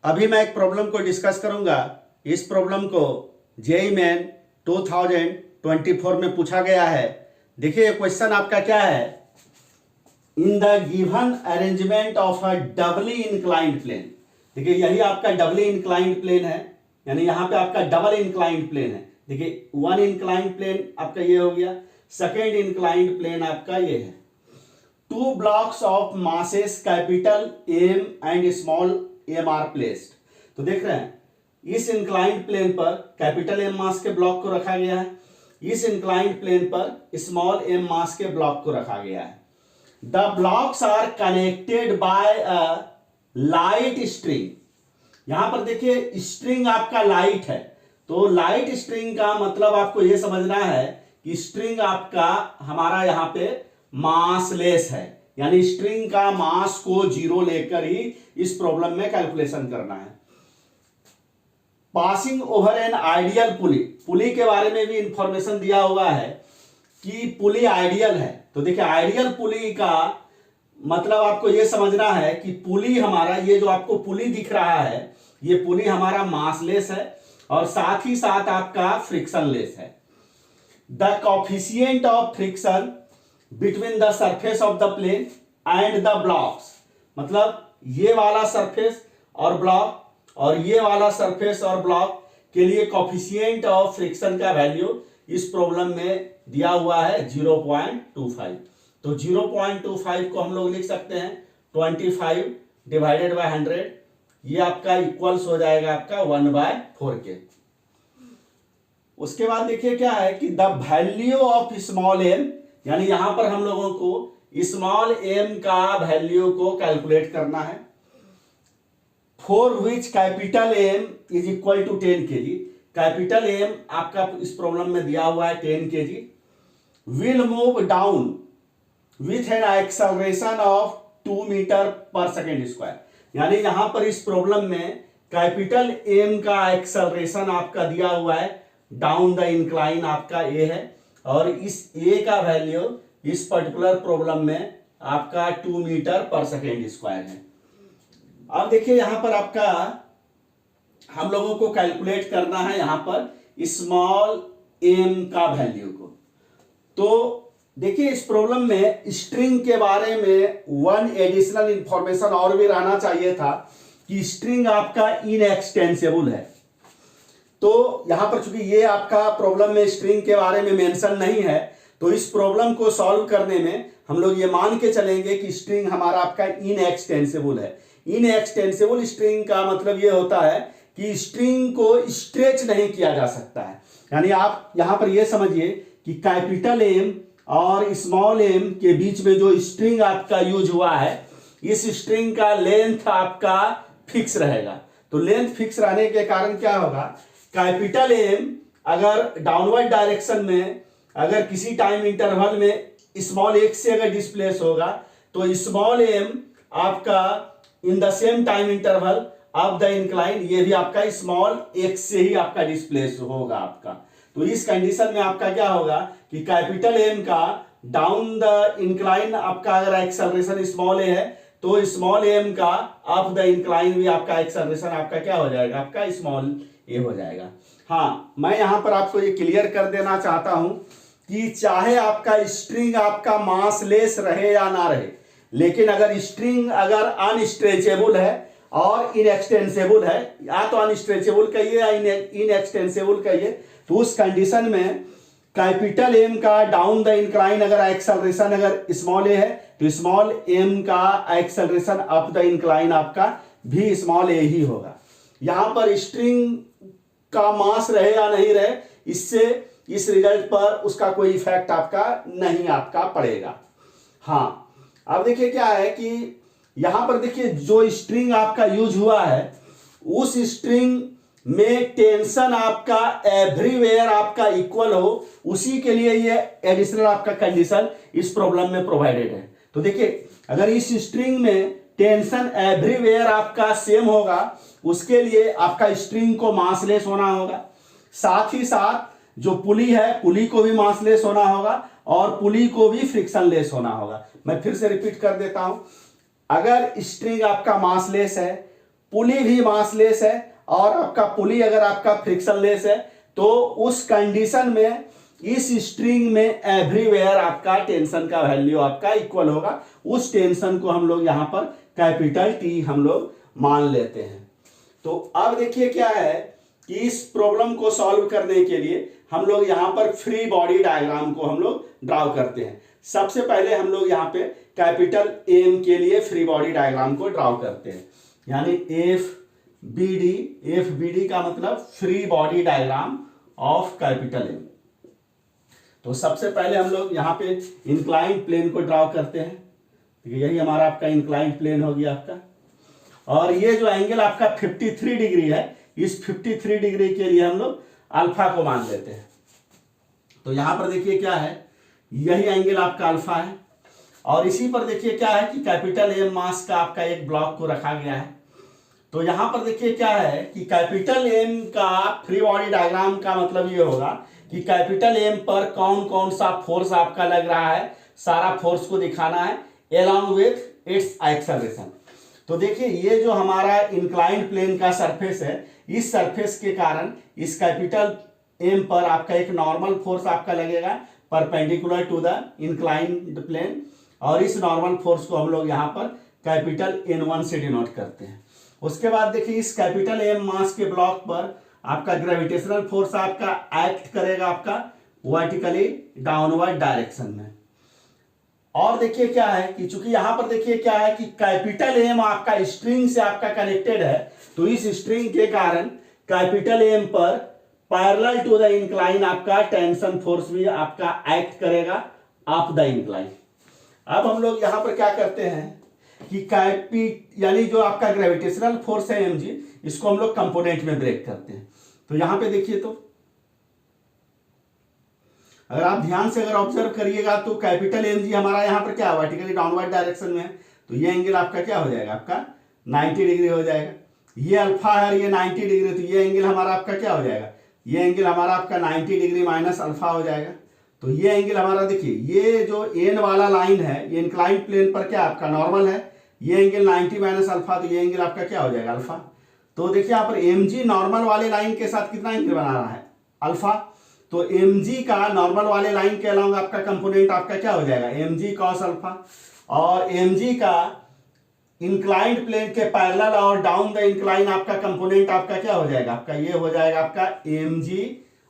अभी मैं एक प्रॉब्लम को डिस्कस करूंगा। इस प्रॉब्लम को जेईई मेन 2024 में पूछा गया है। देखिए क्वेश्चन आपका क्या है, in the given arrangement of a doubly inclined plane. देखिए यही आपका डबली इंक्लाइंड प्लेन है, यानी यहां पे आपका डबल इंक्लाइंड प्लेन है। देखिए वन इंक्लाइंड प्लेन आपका ये हो गया, सेकेंड इंक्लाइंड प्लेन आपका ये है। Two blocks of masses capital M and small m are placed. तो देख रहे हैं इस इंक्लाइंड प्लेन पर कैपिटल एम मास के ब्लॉक को रखा गया है, इस इंक्लाइंड प्लेन पर स्मॉल एम मास के ब्लॉक को रखा गया है। The blocks are connected by a light string. यहां पर देखिए स्ट्रिंग आपका लाइट है, तो लाइट स्ट्रिंग का मतलब आपको यह समझना है कि स्ट्रिंग आपका हमारा यहां पे मासलेस है, यानी स्ट्रिंग का मास को जीरो लेकर ही इस प्रॉब्लम में कैलकुलेशन करना है। पासिंग ओवर एन आइडियल पुली, पुली के बारे में भी इंफॉर्मेशन दिया हुआ है कि पुली आइडियल है। तो देखिए आइडियल पुली का मतलब आपको यह समझना है कि पुली हमारा, ये जो आपको पुली दिख रहा है, ये पुली हमारा मासलेस है और साथ ही साथ आपका फ्रिक्शनलेस है। The coefficient of friction between the surface of the plane and the blocks, मतलब ये वाला सरफेस और ब्लॉक और ये वाला सरफेस और ब्लॉक के लिए कोफिशिएंट ऑफ फ्रिक्शन का वैल्यू इस प्रॉब्लम में दिया हुआ है 0.25। तो 0.25 को हम लोग लिख सकते हैं 25 डिवाइडेड बाय 100, ये आपका इक्वल्स हो जाएगा आपका 1/4 के। उसके बाद देखिए क्या है कि the value of small m, यानी यहां पर हम लोगों को स्मॉल एम का वैल्यू को कैलकुलेट करना है। For which capital M is equal to 10 kg। Capital M आपका इस प्रॉब्लम में दिया हुआ है 10 kg। Will move down with an acceleration of 2 metre per second square, यानी यहां पर इस प्रॉब्लम में कैपिटल एम का एक्सेलरेशन आपका दिया हुआ है, डाउन द इंक्लाइन आपका ए है, और इस ए का वैल्यू इस पर्टिकुलर प्रॉब्लम में आपका 2 मीटर पर सेकेंड स्क्वायर है। अब देखिए यहां पर आपका हम लोगों को कैलकुलेट करना है यहां पर स्मॉल एम का वैल्यू को। तो देखिए इस प्रॉब्लम में स्ट्रिंग के बारे में वन एडिशनल इंफॉर्मेशन और भी रहना चाहिए था कि स्ट्रिंग आपका इनएक्सटेंसिबल है। तो यहां पर चूंकि ये आपका प्रॉब्लम में स्ट्रिंग के बारे में मेंशन नहीं है, तो इस प्रॉब्लम को सॉल्व करने में हम लोग ये मान के चलेंगे कि स्ट्रिंग हमारा आपका इनएक्सटेंसिबल है। इनएक्सटेंसिबल स्ट्रिंग का मतलब ये होता है कि स्ट्रिंग को स्ट्रेच नहीं किया जा सकता है, यानी आप यहां पर ये समझिए कि कैपिटल एम और स्मॉल एम के बीच में जो स्ट्रिंग आपका यूज हुआ है, इस स्ट्रिंग का लेंथ आपका फिक्स रहेगा। तो लेंथ फिक्स रहने के कारण क्या होगा, कैपिटल एम अगर डाउनवर्ड डायरेक्शन में अगर किसी टाइम इंटरवल में स्मॉल एक्स से अगर डिस्प्लेस होगा, तो स्मॉल एम आपका in the same time interval of the incline, ये भी आपका स्मॉल एक्स से ही आपका डिस्प्लेस होगा आपका। तो इस कंडीशन में आपका क्या होगा कि कैपिटल एम का डाउन द इंक्लाइन आपका अगर एक्सेलरेशन स्मॉल ए है, तो स्मॉल एम का अप द इंक्लाइन भी आपका एक्सेलरेशन आपका क्या हो जाएगा, आपका स्मॉल ए हो जाएगा। हाँ, मैं यहां पर आपको ये क्लियर कर देना चाहता हूं कि चाहे आपका स्ट्रिंग आपका मासलेस रहे या ना रहे, लेकिन अगर स्ट्रिंग अगर अनस्ट्रेचेबल है और इनएक्सटेंसिबल है, या तो अनस्ट्रेचेबल कहिए या इनएक्सटेंसिबल कहिए, तो उस कंडीशन में कैपिटल एम का डाउन द इंक्लाइन अगर एक्सेलरेशन अगर स्मॉल ए है, तो स्मॉल एम का एक्सेलरेशन अप द इंक्लाइन आपका भी स्मॉल ए ही होगा। यहां पर स्ट्रिंग का मास रहे या नहीं रहे, इससे इस रिजल्ट पर उसका कोई इफेक्ट आपका नहीं आपका पड़ेगा। हाँ, अब देखिए क्या है कि यहां पर देखिए जो स्ट्रिंग आपका यूज हुआ है, उस स्ट्रिंग में टेंशन आपका एवरीवेयर आपका इक्वल हो, उसी के लिए ये एडिशनल आपका कंडीशन इस प्रॉब्लम में प्रोवाइडेड है। तो देखिए अगर इस स्ट्रिंग में टेंशन एवरीवेयर आपका सेम होगा, उसके लिए आपका स्ट्रिंग को मासलेस होना होगा, साथ ही साथ जो पुली है पुली को भी मासलेस होना होगा और पुली को भी फ्रिक्शनलेस होना होगा। मैं फिर से रिपीट कर देता हूं, अगर स्ट्रिंग आपका मासलेस है, पुली भी मासलेस है और आपका पुली अगर आपका फ्रिक्शनलेस है, तो उस कंडीशन में इस स्ट्रिंग में एवरीवेयर आपका टेंशन का वैल्यू आपका इक्वल होगा। उस टेंशन को हम लोग यहां पर कैपिटल टी हम लोग मान लेते हैं। तो अब देखिए क्या है कि इस प्रॉब्लम को सॉल्व करने के लिए हम लोग यहां पर फ्री बॉडी डायग्राम को हम लोग ड्रॉ करते हैं। सबसे पहले हम लोग यहां पे कैपिटल एम के लिए फ्री बॉडी डायग्राम को ड्रॉ करते हैं, यानी एफ बी डी का मतलब free body diagram of capital M. तो सबसे पहले हम लोग यहाँ पे इंक्लाइंड प्लेन को ड्रॉ करते हैं। यही हमारा आपका इंक्लाइंड प्लेन हो गया आपका, और ये जो एंगल आपका 53 डिग्री है, इस 53 डिग्री के लिए हम लोग अल्फा को मान लेते हैं। तो यहां पर देखिए क्या है, यही एंगल आपका अल्फा है, और इसी पर देखिए क्या है कि कैपिटल एम मास का आपका एक ब्लॉक को रखा गया है। तो यहां पर देखिए क्या है कि कैपिटल एम का फ्री बॉडी डायग्राम का मतलब ये होगा कि कैपिटल एम पर कौन कौन सा फोर्स आपका लग रहा है, सारा फोर्स को दिखाना है along with its acceleration। तो देखिए ये जो हमारा इंक्लाइंड प्लेन का सरफेस है, इस सरफेस के कारण इस कैपिटल एम पर आपका एक नॉर्मल फोर्स आपका लगेगा perpendicular to the inclined plane, और इस नॉर्मल फोर्स को हम लोग यहाँ पर कैपिटल N1 से डिनोट करते हैं। उसके बाद देखिए इस कैपिटल एम मास के ब्लॉक पर आपका ग्रेविटेशनल फोर्स आपका एक्ट करेगा आपका वर्टिकली डाउनवर्ड डायरेक्शन में। और देखिए क्या है कि चूंकि यहां पर देखिए क्या है कि कैपिटल एम आपका स्ट्रिंग से आपका कनेक्टेड है, तो इस स्ट्रिंग के कारण कैपिटल एम पर पैरेलल टू द इंक्लाइन आपका टेंशन फोर्स भी आपका एक्ट करेगा अप द इंक्लाइन। अब हम लोग यहां पर क्या करते हैं कि यानी जो आपका ग्रेविटेशनल फोर्स है mg, इसको हम लोग कंपोनेंट में ब्रेक करते हैं। तो यहां पे देखिए, तो अगर आप ध्यान से अगर ऑब्जर्व करिएगा तो कैपिटल mg हमारा यहां पर क्या वर्टिकली डाउनवर्ड डायरेक्शन में है, तो ये एंगल आपका क्या हो जाएगा, आपका 90 डिग्री हो जाएगा। ये अल्फा है और ये 90 डिग्री, तो ये एंगल हमारा आपका क्या हो जाएगा, ये एंगल हमारा आपका 90 डिग्री माइनस अल्फा हो जाएगा। तो ये एंगल हमारा देखिए, ये जो एन वाला लाइन है ये इंक्लाइंड प्लेन पर क्या आपका नॉर्मल है, ये एंगल 90 माइनस अल्फा, तो ये एंगल आपका क्या हो जाएगा, अल्फा। तो देखिए यहाँ पर mg नॉर्मल वाले लाइन के साथ कितना एंगल बना रहा है, अल्फा। तो mg का नॉर्मल वाले लाइन के अलावा आपका कंपोनेंट आपका क्या हो जाएगा, mg cos अल्फा, और mg का इंक्लाइंड प्लेन के पैरेलल और डाउन द इंक्लाइन आपका कंपोनेंट आपका क्या हो जाएगा, आपका ये हो जाएगा आपका mg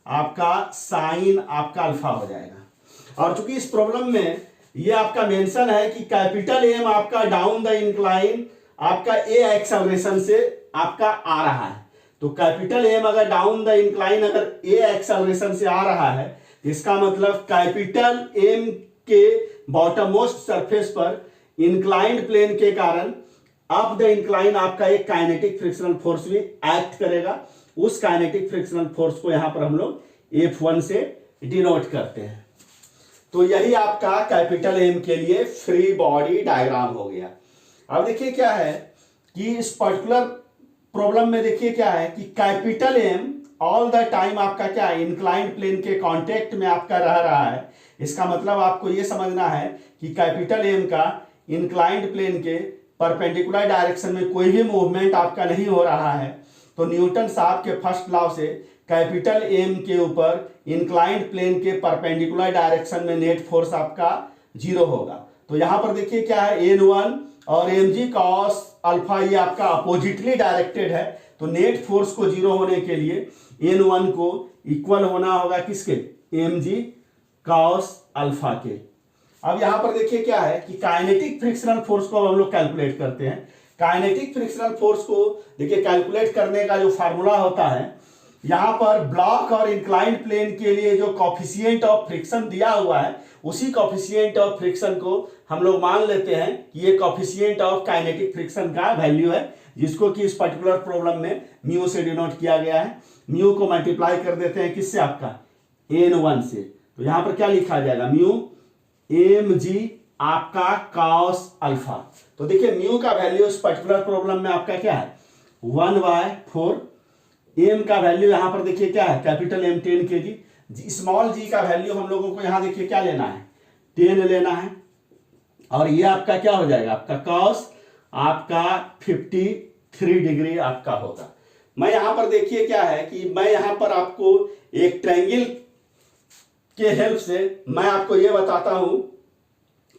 आपका साइन आपका अल्फा हो जाएगा। और चूंकि इस प्रॉब्लम में ये आपका मेंशन है कि कैपिटल एम आपका डाउन द इंक्लाइन आपका ए एक्सेलरेशन से आपका आ रहा है, तो कैपिटल एम अगर डाउन द इंक्लाइन अगर ए एक्सेलरेशन से आ रहा है, इसका मतलब कैपिटल एम के बॉटम मोस्ट सरफेस पर इंक्लाइंड प्लेन के कारण अप द इंक्लाइन आपका एक काइनेटिक फ्रिक्शनल फोर्स भी एक्ट करेगा। उस काइनेटिक फ्रिक्शनल फोर्स को यहां पर हम लोग F1 से डिनोट करते हैं। तो यही आपका कैपिटल एम के लिए फ्री बॉडी डायग्राम हो गया। अब देखिए क्या है कि इस पर्टिकुलर प्रॉब्लम में देखिए क्या है कि capital am all the time आपका क्या है, इंक्लाइंड प्लेन के कांटेक्ट में आपका रह रहा है। इसका मतलब आपको यह समझना है कि कैपिटल एम का इंक्लाइंड प्लेन के परपेंडिकुलर डायरेक्शन में कोई भी मूवमेंट आपका नहीं हो रहा है। तो न्यूटन साहब के फर्स्ट लॉ से कैपिटल एम के ऊपर इंक्लाइंड प्लेन के परपेंडिकुलर डायरेक्शन में नेट फोर्स आपका 0 होगा। तो यहां पर देखिए क्या है, N1 और mg cos अल्फा ये आपका अपोजिटली डायरेक्टेड है, तो नेट फोर्स को 0 होने के लिए N1 को इक्वल होना होगा किसके, mg cos अल्फा के। अब यहां पर देखिए क्या है कि काइनेटिक फ्रिक्शनल फोर्स को हम लोग कैलकुलेट करते हैं। काइनेटिक फ्रिक्शनल फोर्स को देखिए कैलकुलेट करने का जो फार्मूला होता है, यहां पर ब्लॉक और इंक्लाइंड प्लेन के लिए जो कॉफिशिएंट ऑफ फ्रिक्शन दिया हुआ है, उसी कॉफिशिएंट ऑफ फ्रिक्शन को हम लोग मान लेते हैं कि ये कॉफिशिएंट ऑफ काइनेटिक फ्रिक्शन का वैल्यू है, जिसको कि इस पर्टिकुलर प्रॉब्लम में म्यू से डिनोट किया गया है। म्यू को मल्टीप्लाई कर देते हैं किससे, आपका N1 से। तो यहां पर क्या लिखा जाएगा, म्यू mg आपका cos अल्फा। तो देखिए म्यू का वैल्यू इस पर्टिकुलर प्रॉब्लम में आपका क्या है, 1/4। एम का वैल्यू यहां पर देखिए क्या है, कैपिटल एम 10 kg। स्मॉल जी का वैल्यू हम लोगों को यहां देखिए क्या लेना है, 10 लेना है। और ये आपका क्या हो जाएगा, आपका cos आपका 53 3 डिग्री आपका होगा। मैं यहां पर देखिए क्या है कि मैं यहां पर आपको एक ट्रायंगल के हेल्प से मैं आपको ये बताता हूं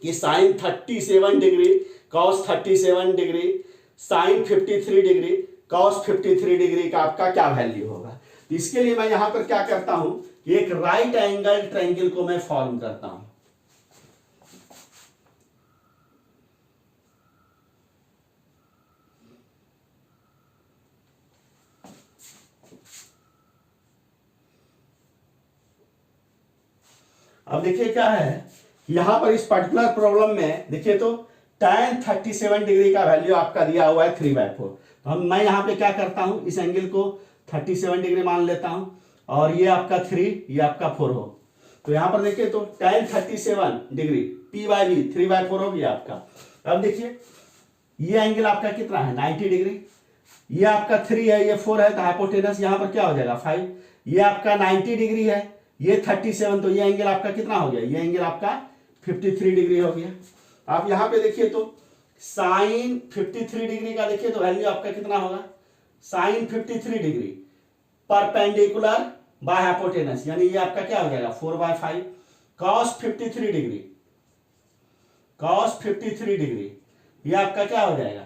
कि sine 37 degree cos 37 degree sine 53 degree cos 53 degree का आपका क्या वैल्यू होगा। तो इसके लिए मैं यहां पर क्या करता हूं कि एक राइट एंगल ट्रायंगल को मैं फॉर्म करता हूं। अब देखिए क्या है, यहां पर इस पर्टिकुलर प्रॉब्लम में देखिए तो tan 37 डिग्री का वैल्यू आपका दिया हुआ है 3/4। तो मैं यहां पे क्या करता हूं, इस एंगल को 37 डिग्री मान लेता हूं और ये आपका 3 ये आपका 4 हो। तो यहां पर देखिए तो tan 37 डिग्री P/V 3/4 हो गया आपका। अब देखिए ये एंगल आपका कितना है 90 डिग्री, ये आपका 3 है ये 4 है, तो हाइपोटेनस यहां पर क्या हो जाएगा 5। ये आपका 90 डिग्री है, ये 37, तो ये एंगल आपका कितना हो गया, ये एंगल आपका 53 डिग्री हो गया। आप यहां पे देखिए तो साइन 53 डिग्री का देखिए तो वैल्यू आपका कितना होगा, sine 53 degree perpendicular by hypotenuse, यानी ये आपका क्या हो जाएगा 4/5 कॉस 53 डिग्री, कॉस 53 डिग्री ये आपका क्या हो जाएगा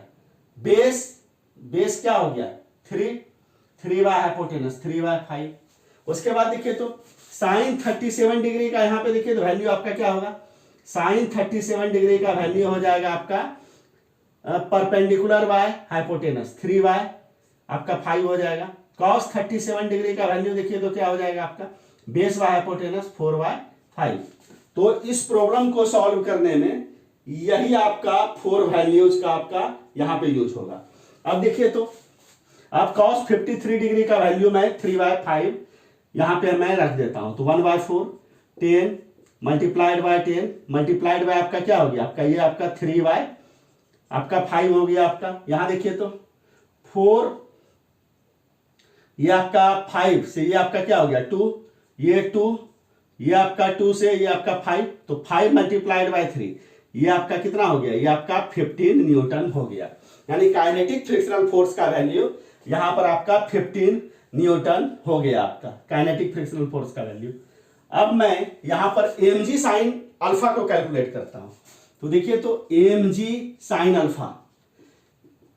बेस क्या हो गया 3 बाय हाइपोटेनस 3/5। उसके बाद देखिए तो साइन 37 डिग्री का यहां पे देखिए तो वैल्यू आपका क्या होगा, साइन 37 डिग्री का वैल्यू हो जाएगा आपका परपेंडिकुलर बाय हाइपोटेनस 3 आपका 5 हो जाएगा। कॉस 37 डिग्री का वैल्यू देखिए तो क्या हो जाएगा आपका बेस बाय हाइपोटेनस 4/5। तो इस प्रॉब्लम को सॉल्व करने में यही आपका 4 वैल्यूज का आपका यहां पे यूज होगा। अब देखिए तो अब कॉस 53 डिग्री का वैल्यू मैं 3/5 यहां पे मैं रख देता हूं, तो 1/4 10 मल्टीप्लाइड बाय 10 मल्टीप्लाइड बाय आपका क्या हो गया आपका ये आपका 3 आपका 5 हो गया आपका। यहां देखिए तो 4 ये आपका 5 से ये आपका क्या हो गया 2 ये 2 ये आपका 2 से ये आपका 5, तो 5 मल्टीप्लाइड बाय 3 ये आपका कितना हो गया, ये आपका 15 न्यूटन हो गया। यानी काइनेटिक फ्रिक्शनल फोर्स का वैल्यू यहां पर आपका 15 न्यूटन हो गया आपका काइनेटिक फ्रिक्शनल फोर्स का वैल्यू। अब मैं यहां पर mg साइन अल्फा को कैलकुलेट करता हूं। तो देखिए तो mg साइन अल्फा,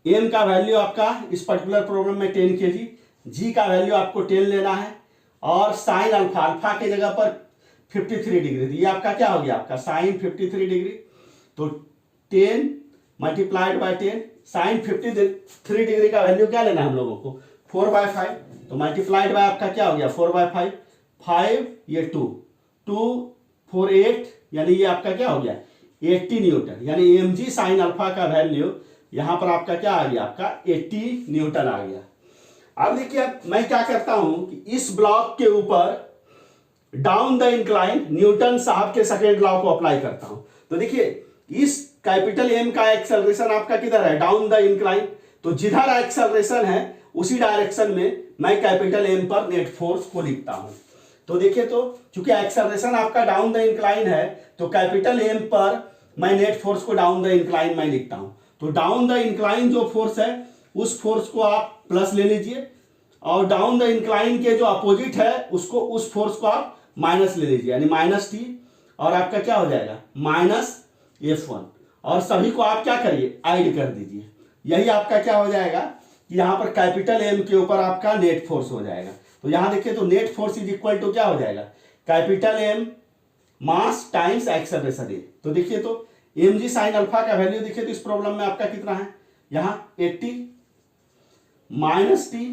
m का वैल्यू आपका इस पर्टिकुलर प्रॉब्लम में 10 kg, g का वैल्यू आपको 10 लेना है और साइन अल्फा अल्फा के जगह पर 53 डिग्री, ये आपका क्या हो गया आपका साइन 53 डिग्री, तो 10 मल्टीप्लाइड बाय 10 साइन 53 डिग्री का वैल्यू क्या लेना है हम लोगों को 4/5, तो मल्टीप्लाइड बाय आपका क्या हो गया 4/5 5 ये 2 4 8 यानी ये आपका क्या हो गया 80 न्यूटन। यानी mg साइन अल्फा का वैल्यू यहां पर आपका क्या आ गया आपका 80 न्यूटन आ गया। अब देखिए मैं क्या करता हूं कि इस ब्लॉक के ऊपर डाउन द इंक्लाइन न्यूटन साहब के सेकेंड लॉ को अप्लाई करता हूं। तो देखिए इस कैपिटल M का एक्सेलरेशन आपका किधर है डाउन द इंक्लाइन, तो जिधर एक्सेलरेशन है उसी डायरेक्शन में मैं कैपिटल M पर नेट फोर्स को लिखता हूं। तो देखिए तो चूंकि एक्सेलरेशन आपका डाउन द इंक्लाइन है तो कैपिटल M पर मैं नेट फोर्स को डाउन द इंक्लाइन मैं लिखता हूं। तो डाउन द इंक्लाइन जो फोर्स है उस फोर्स को आप प्लस ले लीजिए और डाउन द इंक्लाइन के जो अपोजिट है उसको उस फोर्स को आप माइनस ले लीजिए, यानी -T और आपका क्या हो जाएगा -F1 और सभी को आप क्या करिए ऐड कर दीजिए। यही आपका क्या हो जाएगा कि यहां पर कैपिटल M के ऊपर आपका नेट फोर्स हो जाएगा। तो यहां देखिए तो net force is equal to क्या हो जाएगा capital M mass times acceleration A. तो देखिए तो mg साइन अल्फा का वैल्यू देखिए तो इस प्रॉब्लम में आपका कितना है यहां 80 -T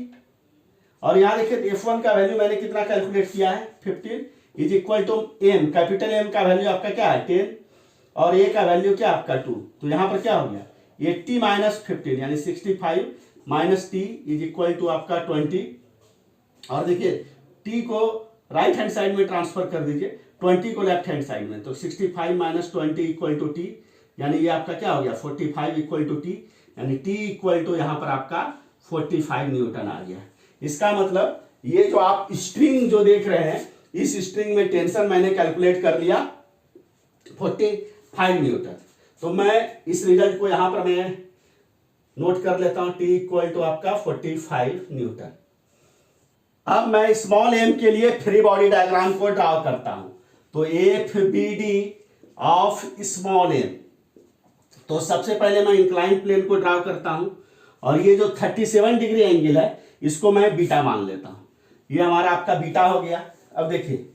और यहां देखिए F1 का वैल्यू मैंने कितना कैलकुलेट किया है 15 is equal to M, capital M का वैल्यू आपका क्या है 10 और A का वैल्यू क्या आपका 2, तो यहां पर क्या हो गया 80 - 15 यानी 65 -T इज इक्वल टू आपका 20 और देखिए T को राइट हैंड साइड में ट्रांसफर कर दीजिए 20 को लेफ्ट हैंड साइड में, तो 65 - 20 इक्वल टू T यानी ये आपका क्या हो गया 45 इक्वल टू T यानी T इक्वल टू यहां पर आपका 45 न्यूटन आ गया। इसका मतलब ये जो आप स्ट्रिंग जो देख रहे हैं इस स्ट्रिंग में टेंशन मैंने कैलकुलेट कर लिया 45 न्यूटन। तो मैं इस रिजल्ट को यहां पर मैं नोट कर लेता हूं, टी इक्वल टू आपका 45 न्यूटन। अब मैं स्मॉल एम के लिए फ्री बॉडी डायग्राम को ड्रॉ करता हूं। तो F B D of small m, तो सबसे पहले मैं इंक्लाइन प्लेन को ड्रॉ करता हूं, और ये जो 37 डिग्री एंगल है इसको मैं बीटा मान लेता हूं। ये हमारा आपका बीटा हो गया। अब देखिए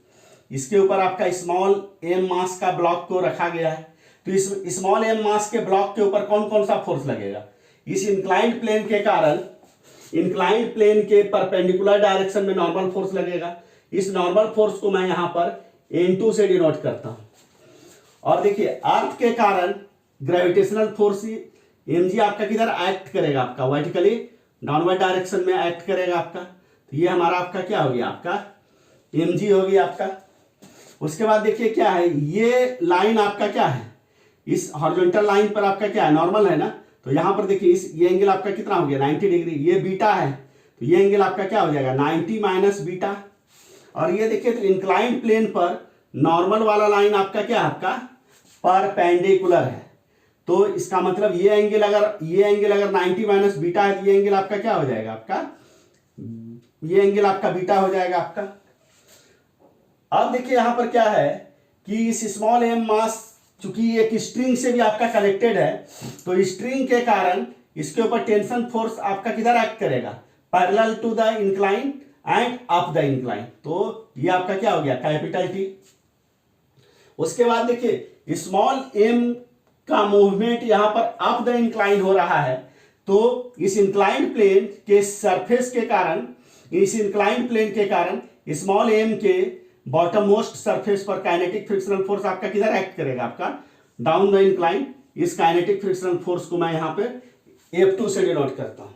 इसके ऊपर आपका स्मॉल एम मास का ब्लॉक को रखा गया है। तो इस स्मॉल एम मास के ब्लॉक के ऊपर कौन कौन सा फोर्स लगेगा? इस इंक्लाइंड प्लेन के कारण इंक्लाइंड प्लेन के परपेंडिकुलर डायरेक्शन में नॉर्मल फोर्स लगेगा। इस नॉर्मल फोर्स को मैं यहां पर N2 से डिनोट करता हूं। और देखिए अर्थ के कारण ग्रेविटेशनल फोर्स mg आपका किधर एक्ट करेगा? आपका वर्टिकली डाउनवर्ड डायरेक्शन में एक्ट करेगा आपका। तो ये हमारा आपका क्या हो गया? आपका mg हो गया आपका। उसके बाद देखिए क्या है, ये लाइन आपका क्या है? इस हॉरिजॉन्टल लाइन पर आपका क्या है? नॉर्मल है ना। तो यहां पर देखिए ये एंगल आपका कितना हो गया? 90 डिग्री। ये बीटा है, तो ये एंगल आपका क्या हो जाएगा? 90 माइनस बीटा। और ये देखिए तो इंक्लाइंड प्लेन पर नॉर्मल वाला लाइन आपका क्या है? आपका परपेंडिकुलर है। तो इसका मतलब ये एंगल अगर 90 माइनस बीटा है, तो ये एंगल आपका क्या हो जाएगा? ये एंगल आपका बीटा हो जाएगा आपका। अब देखिए यहां पर क्या है कि इस स्मॉल एम मास चूंकि एक स्ट्रिंग से भी आपका कनेक्टेड है, तो स्ट्रिंग के कारण इसके ऊपर टेंशन फोर्स आपका किधर एक्ट करेगा? Parallel to the incline and up the incline. तो ये आपका क्या हो गया? Capital T. उसके बाद देखिए स्मॉल एम का मूवमेंट यहां पर अप द इंक्लाइन हो रहा है। तो इस इंक्लाइंड प्लेन के सरफेस के कारण, इस इंक्लाइंड प्लेन के कारण स्मॉल एम के बॉटम मोस्ट सरफेस पर काइनेटिक फ्रिक्शनल फोर्स आपका किधर एक्ट करेगा? आपका डाउन द इंक्लाइन। इस काइनेटिक फ्रिक्शनल फोर्स को मैं यहां पे F2 से डिनोट करता हूं।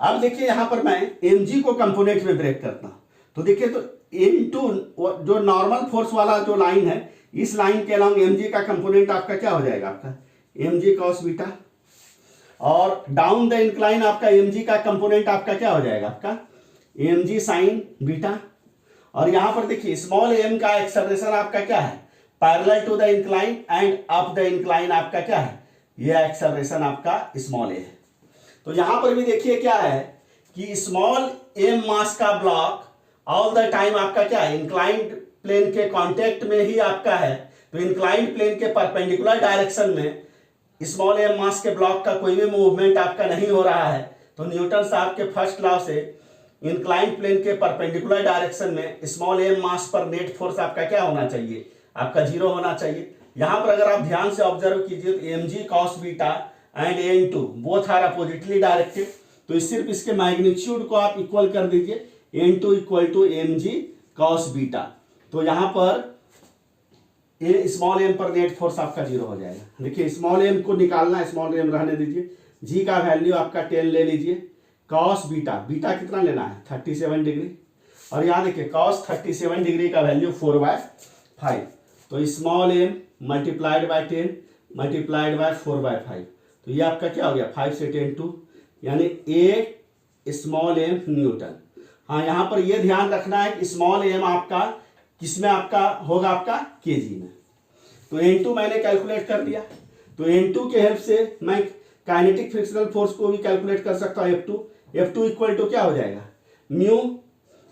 अब देखिए यहां पर मैं mg को कंपोनेंट में ब्रेक करता हूं। तो देखिए तो N2 जो नॉर्मल फोर्स वाला जो लाइन है, इस लाइन के अलांग mg का कंपोनेंट आपका क्या हो जाएगा? आपका mg cos बीटा। और डाउन द इंक्लाइन आपका mg का कंपोनेंट आपका क्या हो जाएगा? आपका mg sin बीटा। और यहां पर देखिए स्मॉल एम का एक्सेलरेशन आपका क्या है? Parallel to the incline and up the incline आपका क्या है? ये एक्सेलरेशन आपका स्मॉल ए है। तो यहां पर भी देखिए क्या है कि स्मॉल एम मास का ब्लॉक ऑल द टाइम आपका क्या है? इंक्लाइंड प्लेन के कांटेक्ट में ही आपका है। तो इंक्लाइंड प्लेन के परपेंडिकुलर डायरेक्शन में स्मॉल एम मास के ब्लॉक का कोई भी मूवमेंट आपका नहीं हो रहा है। तो न्यूटन साहब के फर्स्ट लॉ से इंक्लाइंड प्लेन के परपेंडिकुलर डायरेक्शन में स्मॉल एम मास पर नेट फोर्स आपका क्या होना चाहिए? आपका 0 होना चाहिए। यहां पर अगर आप ध्यान से ऑब्जर्व कीजिए तो mg cos beta and N2 both are oppositely directed. तो सिर्फ इसके मैग्नीट्यूड को आप इक्वल कर दीजिए, N2 equal to mg cos beta. तो यहां पर स्मॉल एम पर नेट फोर्स आपका 0 हो जाएगा। देखिए स्मॉल एम को निकालना है, स्मॉल एम रहने दीजिए, g का वैल्यू आपका 10 ले लीजिए। cos बीटा, बीटा कितना लेना है? 37 डिग्री। और यहां देखिए cos 37 डिग्री का वैल्यू 4/5। तो small m multiplied by 10 multiplied by 4/5। तो ये आपका क्या हो गया? 5 से 10 2, यानी 8 स्मॉल एम न्यूटन। हाँ यहां पर ये ध्यान रखना है कि स्मॉल एम आपका किसमें आपका होगा? आपका केजी में। तो N2 मैंने कैलकुलेट कर दिया। तो N2 के हेल्प से मैं काइनेटिक फ्रिक्शनल फोर्स को भी कैलकुलेट कर सकता हूं। F2 इक्वल टू क्या हो जाएगा? Mu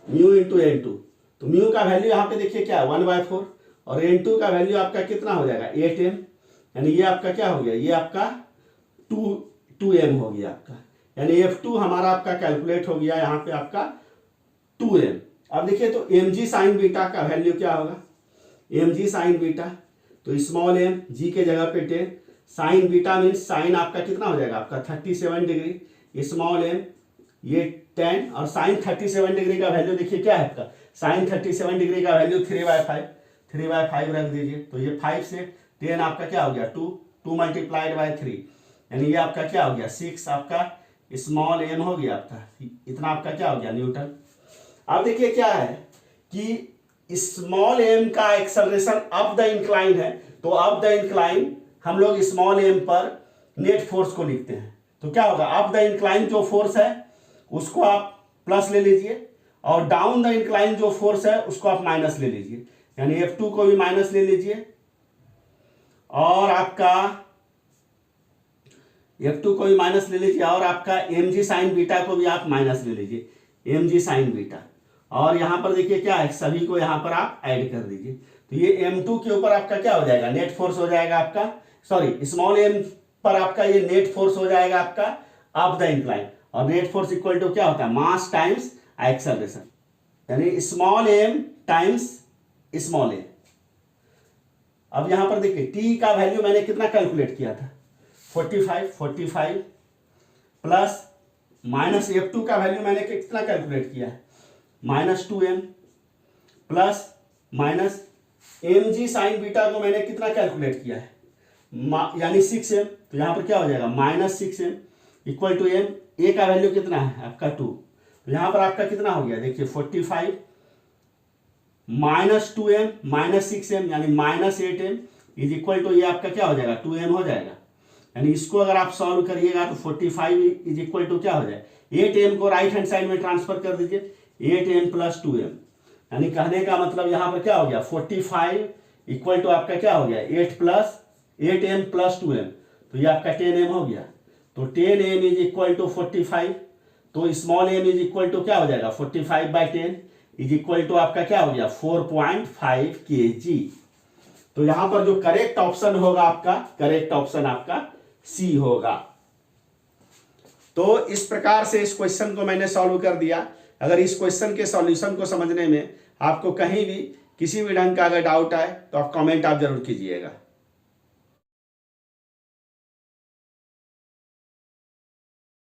into N2। तो म्यू का वैल्यू यहाँ पे देखिए क्या है? 1/4। और N2 का वैल्यू आपका कितना हो जाएगा? 8m। यानी ये आपका क्या हो गया? ये आपका 2m हो गया आपका। यानी F2 हमारा आपका कैलकुलेट हो गया यहाँ पे आपका 2m। अब देखिए तो mg साइन बीटा का वैल्यू क्या होगा? mg साइन बीटा, तो स्मॉल m g के जगह पे 10, साइन बीटा मीन्स साइन आपका कितना हो जाएगा? आपका 37 डिग्री। स्मॉल m ये 10 और साइन 37 डिग्री का वैल्यू देखिए क्या है आपका? साइन 37 डिग्री का वैल्यू 3/5 रख दीजिए। तो ये 5 से 10 आपका क्या हो गया? 2 मल्टीप्लाइड बाय 3, यानी ये आपका क्या हो गया? 6 आपका स्मॉल एम हो गया आपका। इतना आपका क्या हो गया? न्यूटन। अब देखिए क्या है कि स्मॉल एम का एक्सेलरेशन अप द इंक्लाइन है। तो अप द इंक्लाइन हम लोग स्मॉल एम पर नेट फोर्स को लिखते हैं। तो क्या होगा? अप द इंक्लाइन जो फोर्स है उसको आप प्लस ले लीजिए, और डाउन द इंक्लाइन जो फोर्स है उसको आप माइनस ले लीजिए। यानी F2 को भी माइनस ले लीजिए, और आपका F2 को भी माइनस ले लीजिए और आपका mg साइन बीटा को भी आप माइनस ले लीजिए, mg साइन बीटा। और यहाँ पर देखिए क्या है, सभी को यहाँ पर आप ऐड कर दीजिए। तो ये m2 के ऊपर आपका क्या हो जाएगा, नेट फोर्स हो जाएगा आपका, सॉरी स्मॉल m पर आपका ये नेट फोर्स हो जाएगा आपका अप द इंक्लाइन। और नेट फोर्स इक्वल टू क्या होता है, मास टाइम्स एक्सेलरेशन, यानी small m times small a। अब यहां पर देखिए t का वैल्यू मैंने कितना कैलकुलेट किया था, 45 प्लस माइनस f2 का वैल्यू मैंने कितना कैलकुलेट किया है, -2m plus minus mg sign beta को मैंने कितना कैलकुलेट किया है, यानी 6m। तो यहां पर क्या हो जाएगा, -6m equal to m, a का वैल्यू कितना है आपका 2। तो यहां पर आपका कितना हो गया, देखिए 45 -2m -6m यानी -8m इज इक्वल टू, ये आपका क्या हो जाएगा 2m हो जाएगा। यानी इसको अगर आप सॉल्व करिएगा तो 45 इज इक्वल टू क्या हो जाए, 8m को राइट हैंड साइड में ट्रांसफर कर दीजिए, 8m प्लस 2m। यानी कहने का मतलब यहाँ पर क्या हो गया, 45 इक्वल टू आपका क्या हो गया 8m प्लस 2m, तो ये आपका 10m हो गया। तो 10m इज इक्वल टू 45, तो small m is equal to क्या हो जाएगा 45/10 इज इक्वल टू आपका क्या हो गया 4.5 kg। तो यहां पर जो करेक्ट ऑप्शन होगा आपका, करेक्ट ऑप्शन आपका सी होगा। तो इस प्रकार से इस क्वेश्चन को मैंने सॉल्व कर दिया। अगर इस क्वेश्चन के सॉल्यूशन को समझने में आपको कहीं भी किसी भी ढंग का अगर डाउट आए तो आप कमेंट आप जरूर कीजिएगा।